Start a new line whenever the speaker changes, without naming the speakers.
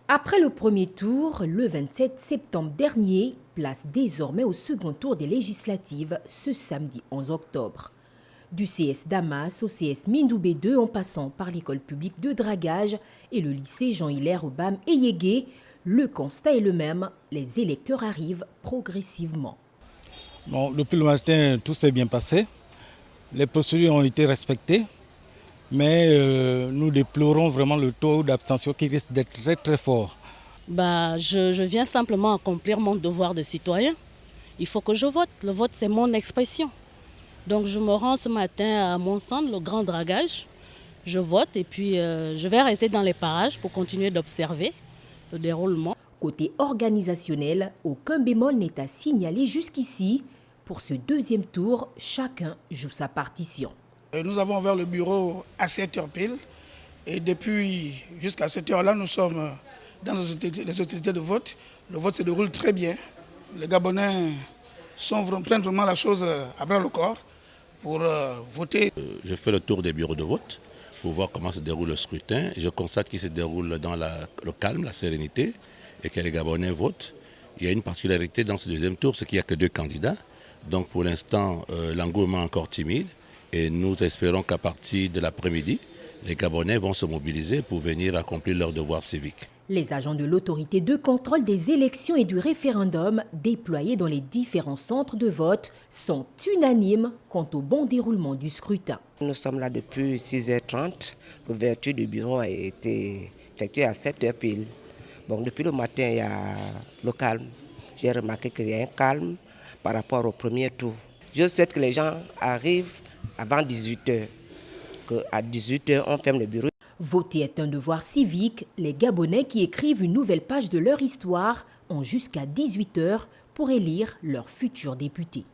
Après le premier tour, le 27 septembre dernier, place désormais au second tour des législatives ce samedi 11 octobre. Du CS Damas au CS Mindoubé 2 en passant par l'école publique de dragage et le lycée Jean-Hilaire Obam et Yégué, le constat est le même, les électeurs arrivent progressivement.
Bon, depuis le matin, tout s'est bien passé. Les procédures ont été respectées, mais nous déplorons vraiment le taux d'abstention qui risque d'être très très fort.
Je viens simplement accomplir mon devoir de citoyen. Il faut que je vote. Le vote, c'est mon expression. Donc je me rends ce matin à mon centre, le grand dragage. Je vote et puis je vais rester dans les parages pour continuer d'observer le déroulement.
Côté organisationnel, aucun bémol n'est à signaler jusqu'ici. Pour ce deuxième tour, chacun joue sa partition.
Nous avons ouvert le bureau à 7h pile et depuis jusqu'à cette heure-là, nous sommes dans les autorités de vote. Le vote se déroule très bien. Les Gabonais prennent vraiment la chose à bras le corps pour voter.
Je fais le tour des bureaux de vote pour voir comment se déroule le scrutin. Je constate qu'il se déroule dans le calme, la sérénité et que les Gabonais votent. Il y a une particularité dans ce deuxième tour, c'est qu'il n'y a que 2 candidats. Donc pour l'instant, l'engouement est encore timide et nous espérons qu'à partir de l'après-midi, les Gabonais vont se mobiliser pour venir accomplir leur devoir civique.
Les agents de l'autorité de contrôle des élections et du référendum déployés dans les différents centres de vote sont unanimes quant au bon déroulement du scrutin.
Nous sommes là depuis 6h30. L'ouverture du bureau a été effectuée à 7h pile. Bon, depuis le matin, il y a le calme. J'ai remarqué qu'il y a un calme par rapport au premier tour. Je souhaite que les gens arrivent avant 18h, qu'à 18h, on ferme le bureau.
Voter est un devoir civique. Les Gabonais qui écrivent une nouvelle page de leur histoire ont jusqu'à 18h pour élire leur futur député.